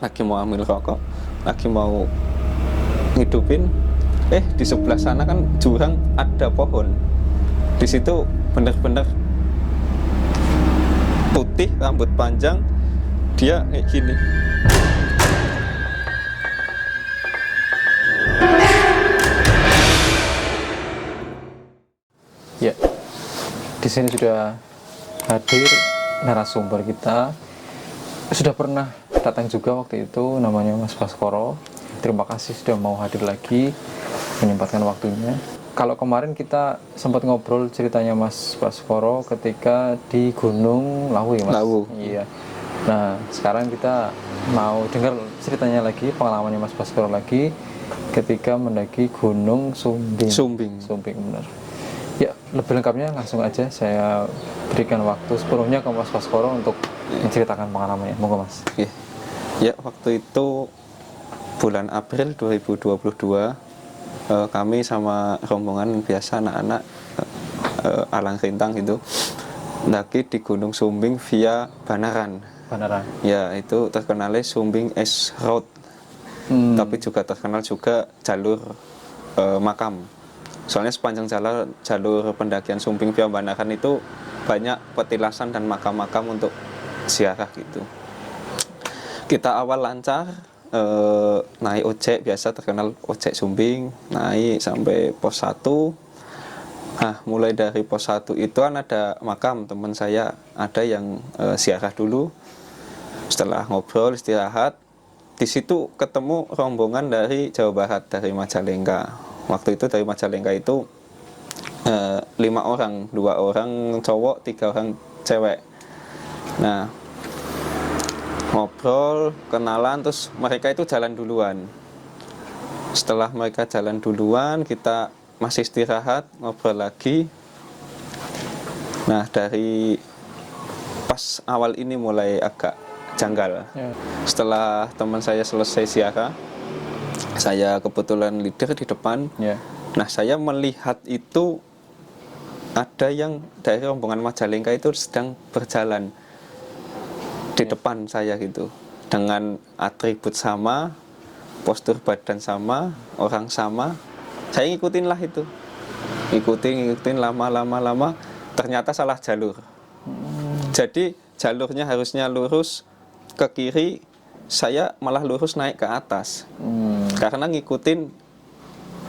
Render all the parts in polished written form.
lagi mau ambil rokok, lagi mau ngidupin, di sebelah sana kan jurang ada pohon. Di situ bener-bener putih, rambut panjang, dia kayak gini. Ya, di sini sudah hadir narasumber kita. Sudah pernah datang juga waktu itu, namanya Mas Baskoro. Terima kasih sudah mau hadir lagi, menyempatkan waktunya. Kalau kemarin kita sempat ngobrol ceritanya Mas Baskoro ketika di Gunung Lawu ya Mas? Lawu. Iya. Nah, sekarang kita mau dengar ceritanya lagi, pengalamannya Mas Baskoro lagi ketika mendaki Gunung Sumbing. Sumbing benar. Ya, lebih lengkapnya langsung aja saya berikan waktu sepenuhnya ke Mas Baskoro untuk menceritakan pengalamannya. Monggo Mas. Ya, waktu itu bulan April 2022, kami sama rombongan biasa anak-anak Alang Rintang itu mendaki di Gunung Sumbing via Banaran. Ya, itu terkenalnya Sumbing Ice Road. Tapi juga terkenal juga jalur makam. Soalnya sepanjang jalur pendakian Sumbing via Banaran itu banyak petilasan dan makam-makam untuk ziarah gitu. Kita awal lancar, naik ojek biasa, terkenal ojek Sumbing, naik sampai pos 1. Nah, mulai dari pos 1 itu kan ada makam teman saya, ada yang ziarah dulu. Setelah ngobrol istirahat, di situ ketemu rombongan dari Jawa Barat, dari Majalengka. Waktu itu dari Majalengka itu 5 orang, 2 orang cowok, 3 orang cewek. Nah, ngobrol, kenalan, terus mereka itu jalan duluan. Setelah mereka jalan duluan, kita masih istirahat, ngobrol lagi. Nah, dari pas awal ini mulai agak janggal. Setelah teman saya selesai ziarah, saya kebetulan leader di depan. Nah, saya melihat itu ada yang dari rombongan Majalengka itu sedang berjalan di depan saya gitu, dengan atribut sama, postur badan sama, orang sama. Saya ngikutin lah itu, ngikutin lama, ternyata salah jalur. Jadi jalurnya harusnya lurus ke kiri, saya malah lurus naik ke atas, karena ngikutin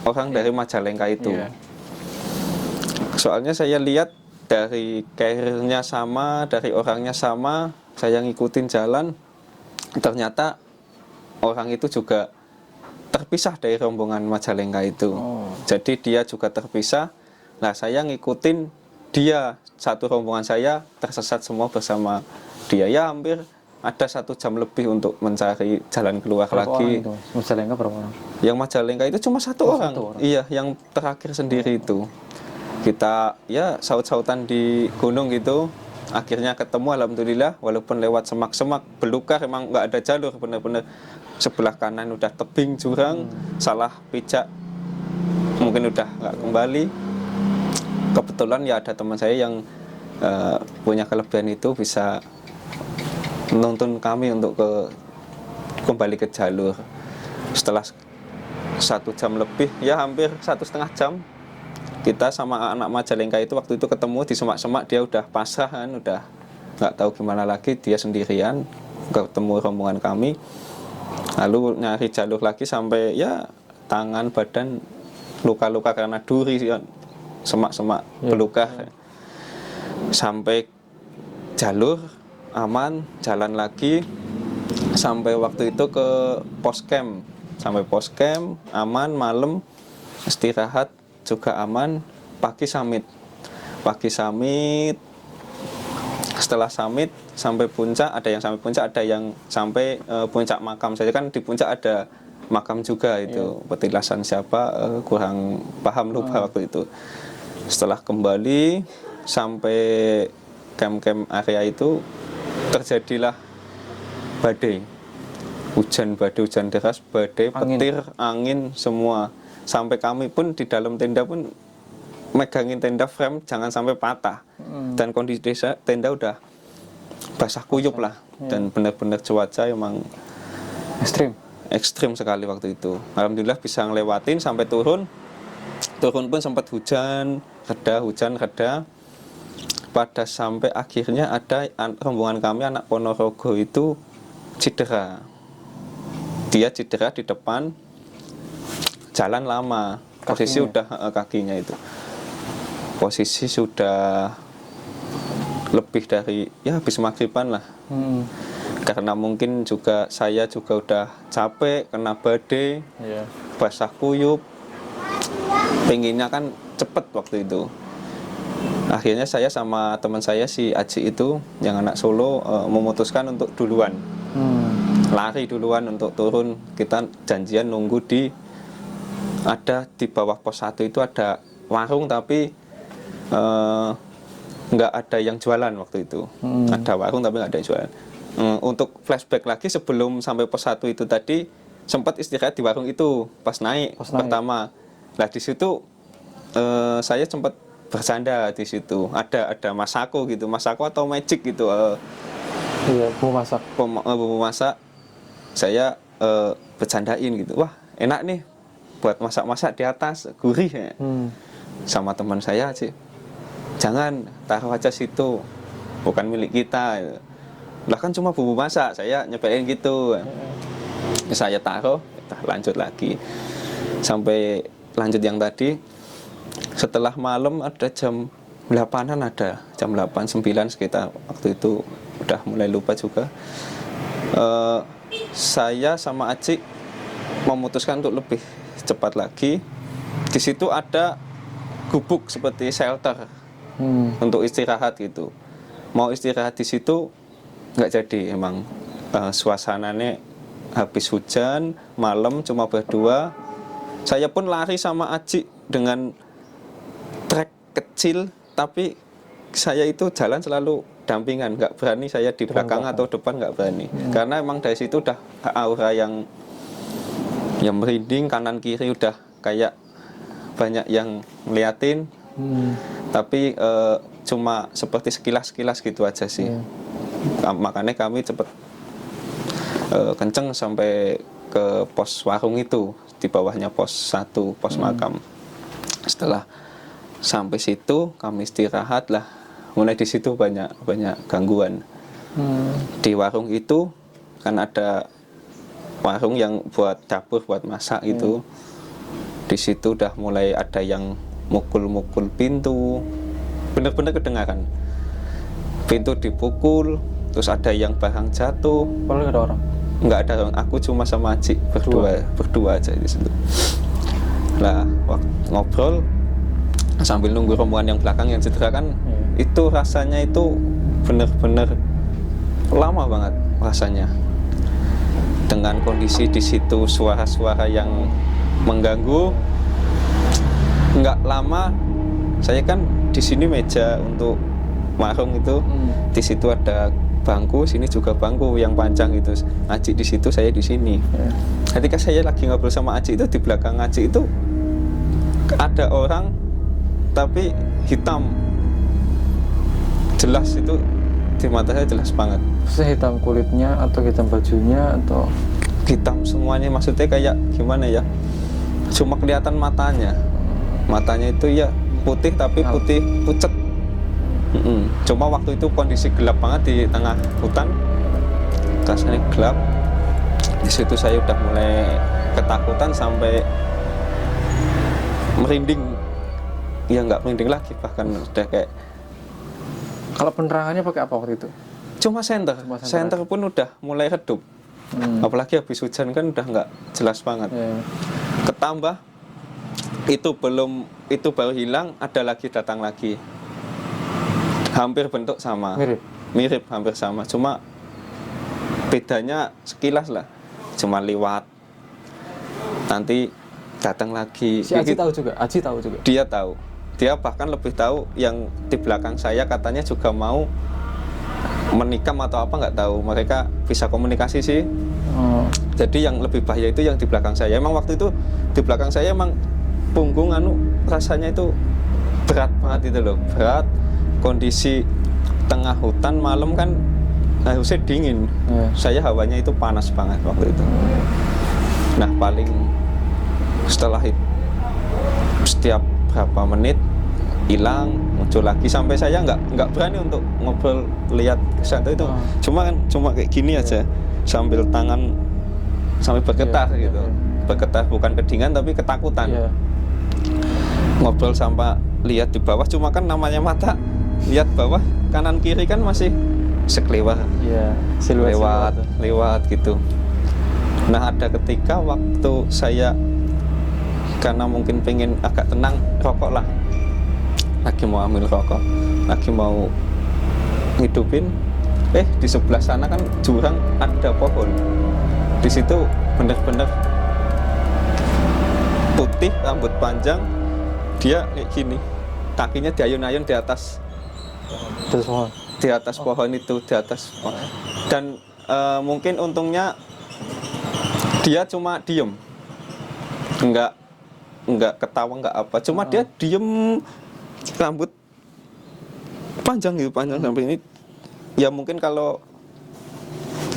orang dari Majalengka itu. Soalnya saya lihat dari carrier-nya sama, dari orangnya sama, saya ngikutin jalan, ternyata orang itu juga terpisah dari rombongan Majalengka itu. Jadi dia juga terpisah. Nah, saya ngikutin dia, satu rombongan saya tersesat semua bersama dia. Ya, hampir ada 1 jam lebih untuk mencari jalan keluar lagi. Majalengka berapa orang? Yang Majalengka itu cuma satu orang. Iya, yang terakhir sendiri itu. Kita ya saut-sautan di gunung gitu. Akhirnya ketemu, alhamdulillah, walaupun lewat semak-semak, belukar, emang nggak ada jalur, bener-bener sebelah kanan udah tebing jurang, salah pijak mungkin udah nggak kembali. Kebetulan ya ada teman saya yang punya kelebihan itu, bisa menuntun kami untuk kembali ke jalur. Setelah 1 jam lebih, ya hampir 1,5 jam, kita sama anak Majalengka itu waktu itu ketemu di semak-semak. Dia udah pasrah kan, udah nggak tahu gimana lagi, dia sendirian. Ketemu rombongan kami, lalu nyari jalur lagi sampai ya tangan badan luka-luka karena duri, semak-semak belukar. Sampai jalur aman, jalan lagi sampai waktu itu ke pos camp. Sampai pos camp aman, malam istirahat juga aman. Pagi summit, setelah summit sampai puncak, ada yang sampai puncak, ada yang sampai puncak makam. Saya kan di puncak ada makam juga itu, petilasan siapa kurang paham, lupa waktu itu. Setelah kembali sampai camp-camp area itu, terjadilah badai, hujan deras, badai, petir, angin semua. Sampai kami pun di dalam tenda pun megangin tenda frame jangan sampai patah. Dan kondisi tenda udah basah kuyup lah. Dan benar-benar cuaca emang ekstrim sekali waktu itu. Alhamdulillah bisa ngelewatin sampai turun pun sempat hujan reda, pada sampai akhirnya ada rombongan kami anak Ponorogo itu cedera. Dia cedera di depan, jalan lama, posisi udah kakinya itu posisi sudah lebih dari ya habis maghriban lah. Karena mungkin juga saya juga udah capek, kena badai, basah kuyup, pengennya kan cepet waktu itu. Akhirnya saya sama teman saya si Aji itu yang anak Solo memutuskan untuk duluan, lari duluan untuk turun. Kita janjian nunggu ada di bawah pos 1 itu ada warung tapi nggak ada yang jualan waktu itu. Ada warung tapi nggak ada yang jualan. Untuk flashback lagi sebelum sampai pos 1 itu tadi sempat istirahat di warung itu pas naik pertama. Nah di situ saya sempat bersandar di situ. Ada Masako gitu, Masako atau Magic gitu. Iya, bumbu masak. Saya bercandain gitu. Wah enak nih buat masak-masak di atas, gurih ya. Sama teman saya sih, jangan taruh aja situ, bukan milik kita. Lah kan cuma bumbu masak, saya nyepelin gitu. Saya taruh, kita lanjut lagi sampai lanjut yang tadi. Setelah malam ada jam 8-an, ada jam 8, 9 sekitar waktu itu, udah mulai lupa juga. Saya sama Aci memutuskan untuk lebih cepat lagi. Di situ ada gubuk seperti shelter untuk istirahat gitu. Mau istirahat di situ nggak jadi, emang suasananya habis hujan, malam cuma berdua. Saya pun lari sama Aji dengan trek kecil, tapi saya itu jalan selalu dampingan, nggak berani saya di belakang atau depan, nggak berani. Karena emang dari situ udah aura yang merinding, kanan kiri udah kayak banyak yang ngeliatin. Tapi cuma seperti sekilas-sekilas gitu aja sih. Makanya kami cepet kenceng sampai ke pos warung itu, di bawahnya pos 1, pos makam. Setelah sampai situ kami istirahat lah. Mulai di situ banyak gangguan. Di warung itu kan ada warung yang buat dapur, buat masak gitu. Di situ udah mulai ada yang mukul-mukul pintu, bener-bener kedengaran. Pintu dipukul, terus ada yang barang jatuh. Kalau nggak ada orang? Nggak ada orang, aku cuma sama Aji berdua aja di situ. Lah, waktu ngobrol sambil nunggu rombongan yang belakang yang cedera kan, itu rasanya itu bener-bener lama banget rasanya. Dengan kondisi di situ suara-suara yang mengganggu, nggak lama saya kan di sini meja untuk warung itu, di situ ada bangku, sini juga bangku yang panjang itu. Aji di situ, saya di sini. Ketika saya lagi ngobrol sama Aji itu, di belakang Aji itu ada orang tapi hitam, jelas itu di mata saya, jelas banget. Sehitam kulitnya atau hitam bajunya atau hitam semuanya, maksudnya kayak gimana ya, cuma kelihatan matanya itu ya putih tapi putih pucet. Cuma waktu itu kondisi gelap banget di tengah hutan, rasanya gelap. Di situ saya udah mulai ketakutan sampai merinding. Ya nggak merinding lagi, bahkan udah kayak. Kalau penerangannya pakai apa waktu itu? Cuma senter pun udah mulai redup. Apalagi habis hujan kan udah nggak jelas banget. Ketambah itu baru hilang, ada lagi datang lagi. Hampir bentuk sama. Mirip hampir sama. Cuma bedanya sekilas lah. Cuma lewat. Nanti datang lagi. Si Aji tahu juga. Dia tahu. Dia bahkan lebih tahu, yang di belakang saya katanya juga mau menikam atau apa nggak tahu. Mereka bisa komunikasi sih. Jadi yang lebih bahaya itu yang di belakang saya. Emang waktu itu di belakang saya emang punggung rasanya itu berat banget itu loh, berat. Kondisi tengah hutan malam kan harusnya dingin. Saya hawanya itu panas banget waktu itu. Nah paling setelah itu setiap berapa menit hilang, muncul lagi, sampai saya nggak berani untuk ngobrol lihat ke sana itu. Cuma kayak gini aja sambil tangan sampai bergetar gitu. Bergetar bukan kedinginan tapi ketakutan. Ngobrol sampai lihat di bawah, cuma kan namanya mata lihat bawah kanan kiri kan masih sekelewat. Lewat gitu. Nah ada ketika waktu saya karena mungkin pengen agak tenang, rokok lah, lagi mau ambil rokok, lagi mau ngidupin, di sebelah sana kan jurang ada pohon, di situ bener-bener putih, rambut panjang, dia kayak gini, kakinya diayun-ayun di atas pohon. Di atas pohon itu, di atas pohon. Dan mungkin untungnya dia cuma diem, enggak ketawa, enggak apa, cuma dia diem, rambut panjang gitu, panjang sampai ini. Ya mungkin kalau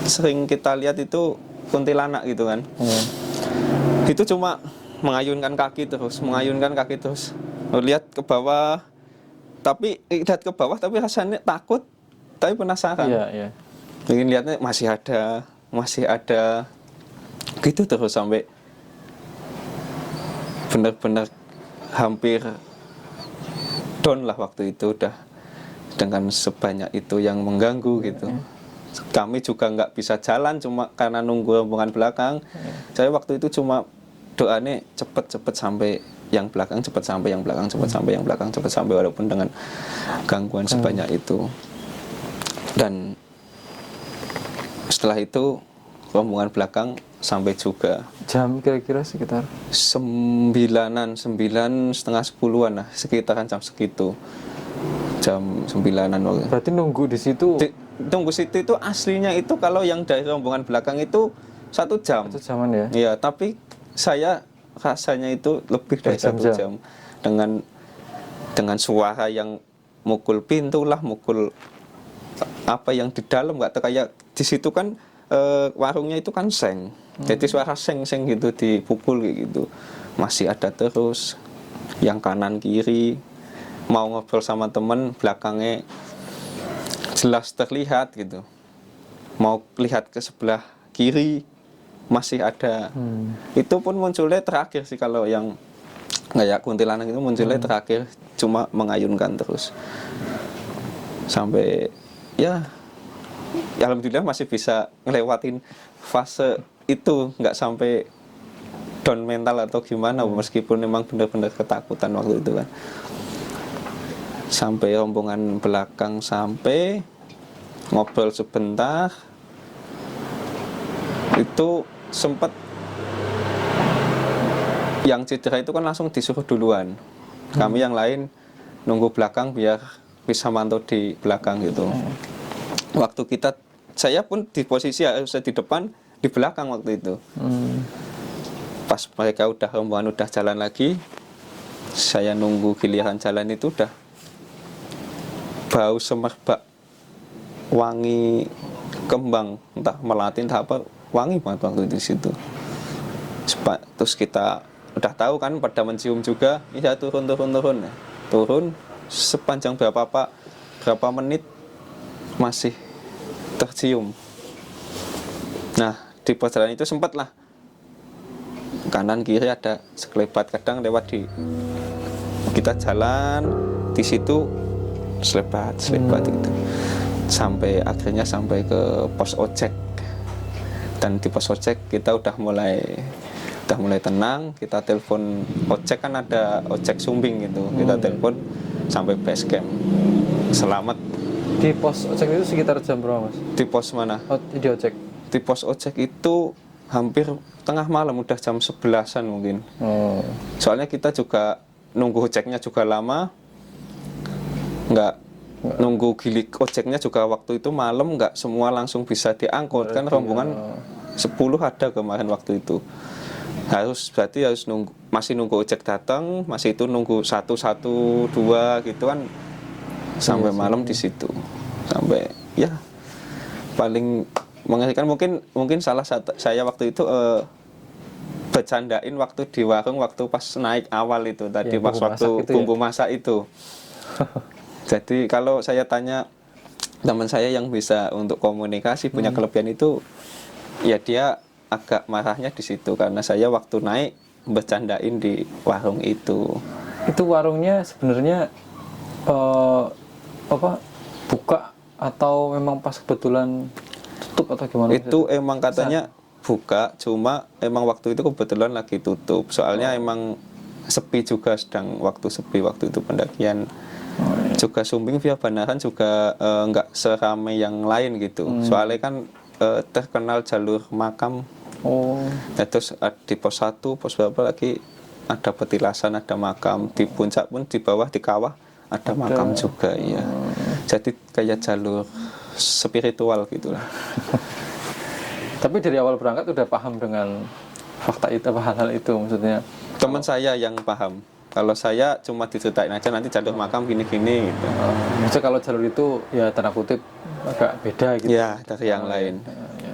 sering kita lihat itu kuntilanak gitu kan. Itu cuma mengayunkan kaki terus, lihat ke bawah, tapi lihat ke bawah tapi rasanya takut, tapi penasaran. Ingin lihatnya masih ada gitu terus sampai benar-benar hampir down lah waktu itu, udah dengan sebanyak itu yang mengganggu gitu. Kami juga nggak bisa jalan cuma karena nunggu rombongan belakang. Saya waktu itu cuma doanya cepet sampai yang belakang, cepet sampai yang belakang, cepet sampai walaupun dengan gangguan sebanyak itu. Dan setelah itu rombongan belakang sampai juga. Jam kira-kira sekitar 9-an, 9:30-10-an lah, sekitaran jam segitu. Jam 9-an waktu. Berarti nunggu di situ. Tunggu situ itu aslinya itu kalau yang dari rombongan belakang itu 1 jam. 1 jaman ya? Iya, tapi saya rasanya itu lebih dari 1 jam. Dengan suara yang mukul pintu lah, mukul apa yang di dalam, nggak tahu, kayak di situ kan warungnya itu kan seng. Jadi suara seng-seng gitu dipukul kayak gitu. Masih ada terus yang kanan kiri, mau ngobrol sama temen belakangnya jelas terlihat gitu. Mau lihat ke sebelah kiri masih ada. Itu pun munculnya terakhir sih, kalau yang kayak kuntilanak itu munculnya terakhir, cuma mengayunkan terus. Sampai ya alhamdulillah masih bisa ngelewatin fase itu, nggak sampai down mental atau gimana, meskipun memang benar-benar ketakutan waktu itu kan. Sampai rombongan belakang sampai ngobrol sebentar, itu sempat yang cedera itu kan langsung disuruh duluan. Kami yang lain nunggu belakang biar bisa mantau di belakang gitu. Waktu saya pun di posisi harusnya di depan, di belakang waktu itu. Pas mereka rombongan udah jalan lagi, saya nunggu giliran jalan itu udah bau semerbak wangi kembang, entah melati entah apa, wangi banget waktu di situ. Terus kita udah tahu kan, pada mencium juga, ya turun sepanjang berapa menit masih tercium. Nah di perjalanan itu sempat lah kanan kiri ada sekelebat, kadang lewat kita jalan di situ selebat gitu, sampai akhirnya sampai ke pos ojek. Dan di pos ojek kita udah mulai tenang, kita telepon ojek, kan ada ojek Sumbing gitu, kita telepon sampai base camp. Selamat. Di pos ojek itu sekitar jam berapa, Mas? Di pos mana? Di ojek. Di pos ojek itu hampir tengah malam, udah jam 11-an mungkin. Soalnya kita juga nunggu ojeknya juga lama, nggak nunggu gilik ojeknya juga waktu itu malam, nggak semua langsung bisa diangkut. Kan rombongan 10 ada kemarin waktu itu. Berarti harus masih nunggu ojek datang, masih itu nunggu 1, 2 gitu kan, sampai malam di situ. Sampai ya paling mengerikan mungkin salah satu saya waktu itu bercandain waktu di warung waktu pas naik awal itu tadi, Ya, pas bumbu waktu masak itu bumbu masak itu. Jadi kalau saya tanya teman saya yang bisa untuk komunikasi punya kelebihan itu, ya dia agak marahnya di situ karena saya waktu naik bercandain di warung itu. Itu warungnya sebenarnya apa, buka atau memang pas kebetulan tutup atau gimana? Itu emang katanya buka, cuma emang waktu itu kebetulan lagi tutup. Soalnya emang sepi juga, sedang waktu sepi waktu itu pendakian. Juga Sumbing via Banaran juga nggak seramai yang lain gitu. Soalnya kan terkenal jalur makam. Nah, terus di pos 1, pos berapa lagi ada petilasan, ada makam. Di puncak pun di bawah di kawah ada makam juga ya. Jadi kayak jalur spiritual gitulah. Tapi dari awal berangkat udah paham dengan fakta itu, apa hal-hal itu maksudnya? Teman saya yang paham. Kalau saya cuma diceritain aja nanti jalur makam gini-gini gitu. Maksudnya kalau jalur itu ya tanda kutip agak beda gitu. Ya, dari yang lain.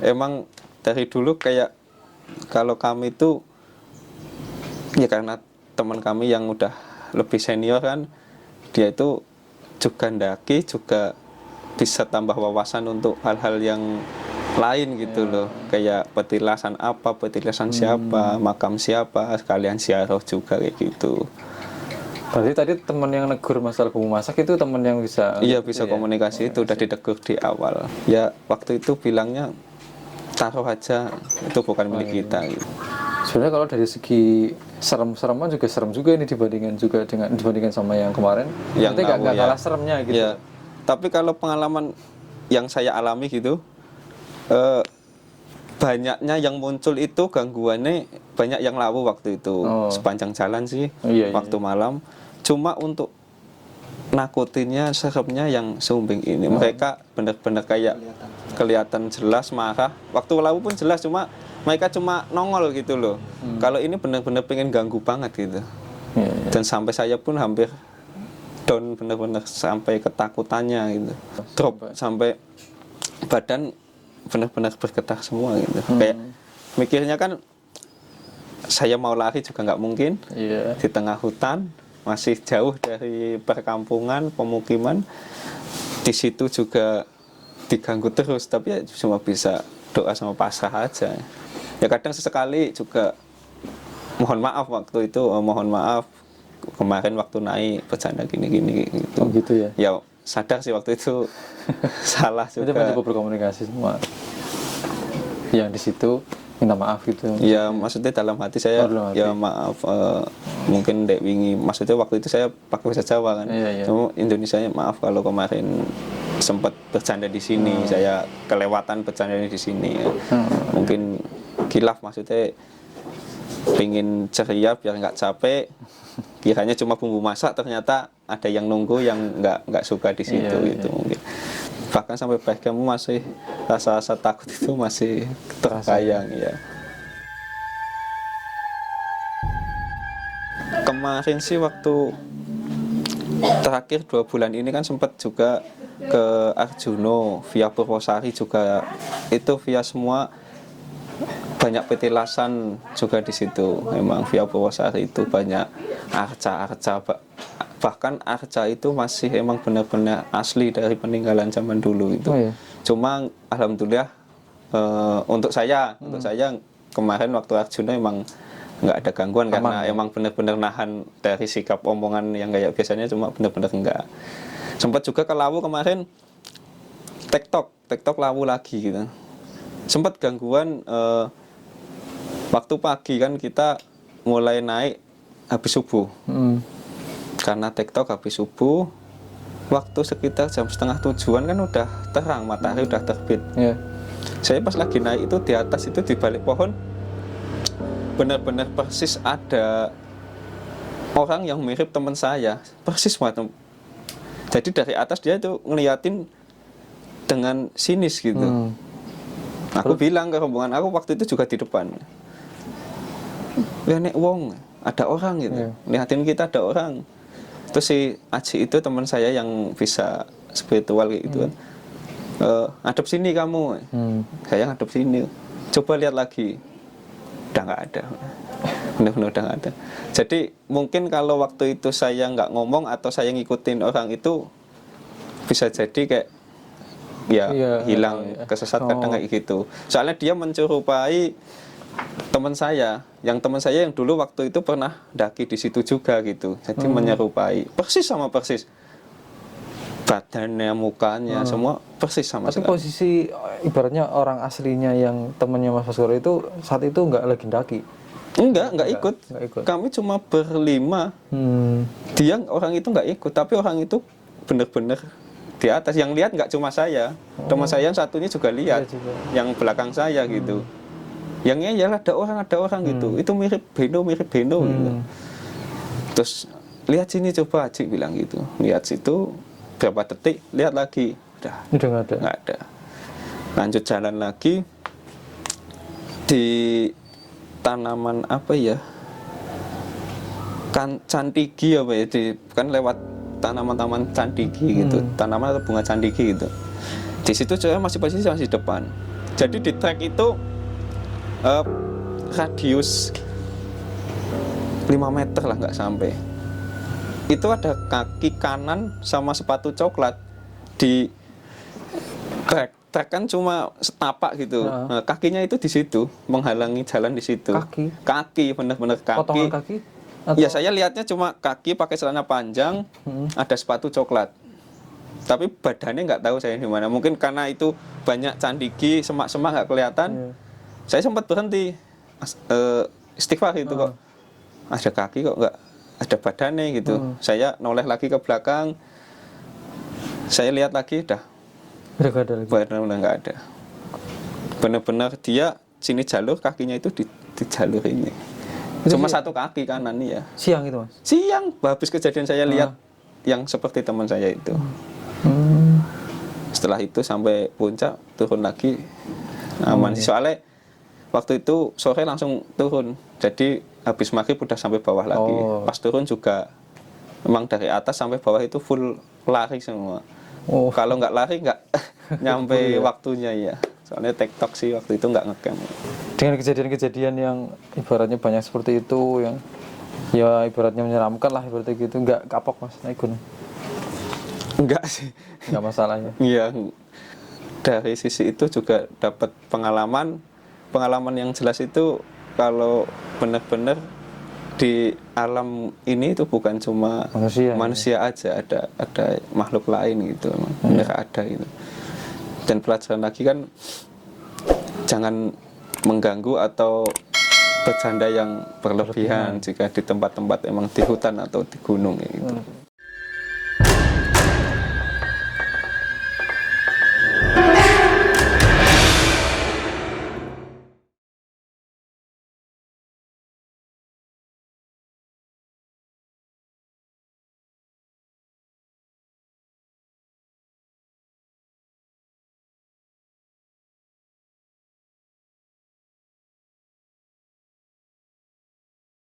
Emang dari dulu kayak kalau kami itu ya karena teman kami yang udah lebih senior kan, dia itu juga ndaki, juga bisa tambah wawasan untuk hal-hal yang lain gitu loh, kayak petilasan apa, petilasan siapa, makam siapa, sekalian ziarah juga kayak gitu. Berarti tadi teman yang negur masalah bumbu masak itu teman yang bisa? Iya, bisa komunikasi, itu udah ditegur di awal. Ya waktu itu bilangnya taruh aja, itu bukan milik kita gitu. Sebenarnya kalau dari segi serem-sereman juga serem juga ini dibandingkan sama yang kemarin. Yang nggak ya. kalah seremnya gitu. Ya, tapi kalau pengalaman yang saya alami gitu, banyaknya yang muncul itu gangguannya banyak yang lawu waktu itu sepanjang jalan sih, waktu malam. Cuma untuk nakutinnya, seremnya yang Sumbing ini, mereka benar-benar kayak kelihatan jelas marah. Waktu lawu pun jelas, cuma mereka cuma nongol gitu loh. Kalau ini benar-benar pengen ganggu banget gitu. Dan sampai saya pun hampir down, benar-benar sampai ketakutannya gitu. Drop sampai badan benar-benar bergetar semua gitu. Kayak mikirnya kan saya mau lari juga nggak mungkin. Di tengah hutan, masih jauh dari perkampungan, pemukiman. Di situ juga diganggu terus, tapi ya cuma bisa doa sama pasrah aja. Ya kadang sesekali juga mohon maaf waktu itu, mohon maaf kemarin waktu naik bercanda gini-gini gitu. Oh gitu ya. Ya sadar sih waktu itu salah juga. Kita mencoba berkomunikasi semua. Yang di situ minta maaf gitu. Ya maksudnya dalam hati saya ya maaf, mungkin Dek Wingi, maksudnya waktu itu saya pakai bahasa Jawa kan. Cuma Indonesia maaf kalau kemarin sempat bercanda di sini, saya kelewatan bercanda di sini ya. Mungkin khilaf, maksudnya pingin ceria biar nggak capek, kiranya cuma bumbu masak, ternyata ada yang nunggu yang nggak suka di situ gitu mungkin. Bahkan sampai kamu masih rasa takut itu masih terbayang ya. Kemarin sih waktu terakhir 2 bulan ini kan sempat juga ke Arjuno via Purwosari juga, itu via semua banyak petilasan juga di situ. Memang via Purwosari itu banyak arca-arca, bahkan arca itu masih emang benar-benar asli dari peninggalan zaman dulu itu. Cuma alhamdulillah untuk saya kemarin waktu Arjuna emang nggak ada gangguan karena emang benar-benar nahan dari sikap omongan yang kayak biasanya, cuma benar-benar enggak. Sempat juga ke Lawu kemarin, tektok Lawu lagi gitu. Sempat gangguan waktu pagi kan kita mulai naik habis subuh. Karena tektok habis subuh, waktu sekitar jam 6:30 kan udah terang, matahari udah terbit. Saya pas lagi naik itu di atas itu di balik pohon benar-benar persis ada orang yang mirip teman saya, persis banget. Jadi dari atas dia itu ngeliatin dengan sinis gitu. Aku bilang ke rombongan aku waktu itu juga di depan, ya nek wong ada orang gitu, lihatin kita ada orang. Terus si Aji itu teman saya yang bisa spiritual kayak gitu kan, ngadep sini kamu, saya ngadep sini, coba lihat lagi. udah nggak ada, benar-benar udah nggak ada. Jadi mungkin kalau waktu itu saya nggak ngomong atau saya ngikutin orang itu, bisa jadi kayak ya hilang kesesat kadang kayak gitu. Soalnya dia menyerupai teman saya, yang dulu waktu itu pernah daki di situ juga gitu. Jadi menyerupai persis sama persis. Badannya, mukanya, semua persis sama Tapi sekali. posisi ibaratnya orang aslinya yang temannya Mas Baskoro itu saat itu nggak lagi daki? Enggak ikut. Kami cuma berlima. Dia orang itu nggak ikut, tapi orang itu bener-bener di atas. Yang lihat nggak cuma saya, teman saya yang satunya juga lihat, yang belakang saya gitu. Yang ya ada orang gitu. Itu mirip Beno gitu. Terus lihat sini coba, Cik bilang gitu. Lihat situ berapa detik, lihat lagi, udah nggak ada. Lanjut jalan lagi di tanaman apa ya, kan cantigi apa ya, kan lewat tanaman cantigi gitu, tanaman atau bunga cantigi gitu. Di situ saya masih depan. Jadi di trek itu radius 5 meter lah, nggak sampai. Itu ada kaki kanan sama sepatu coklat di trek kan cuma setapak gitu. Nah, kakinya itu di situ menghalangi jalan di situ. Kaki bener-bener kaki. Potongan kaki? Ya saya lihatnya cuma kaki pakai celana panjang, ada sepatu coklat. Tapi badannya nggak tahu saya di mana. Mungkin karena itu banyak candigi, semak-semak nggak kelihatan. Saya sempat berhenti, istighfar gitu kok. Ada kaki kok nggak ada badannya gitu. Saya noleh lagi ke belakang, saya lihat lagi, udah nggak ada lagi. Benar-benar nggak ada. Benar-benar dia sini jalur, kakinya itu di jalur ini. Cuma satu kaki kanan ya. Siang itu Mas? Siang, habis kejadian saya lihat yang seperti teman saya itu. Setelah itu sampai puncak, turun lagi aman. Soalnya waktu itu sore langsung turun. Jadi habis maghrib udah sampai bawah lagi. Pas turun juga memang dari atas sampai bawah itu full lari semua. Kalau nggak lari nggak nyampe waktunya ya. Soalnya tektok sih waktu itu nggak ngecamp. Dengan kejadian-kejadian yang ibaratnya banyak seperti itu, yang ya ibaratnya menyeramkan lah ibaratnya gitu, nggak kapok Mas naik gunung? Enggak sih. Nggak masalahnya. Iya. Dari sisi itu juga dapat pengalaman yang jelas itu kalau benar-benar di alam ini itu bukan cuma manusia aja, ada makhluk lain gitu, mereka ada gitu. Dan pelajaran lagi kan jangan mengganggu atau bercanda yang berlebihan jika di tempat-tempat emang di hutan atau di gunung gitu.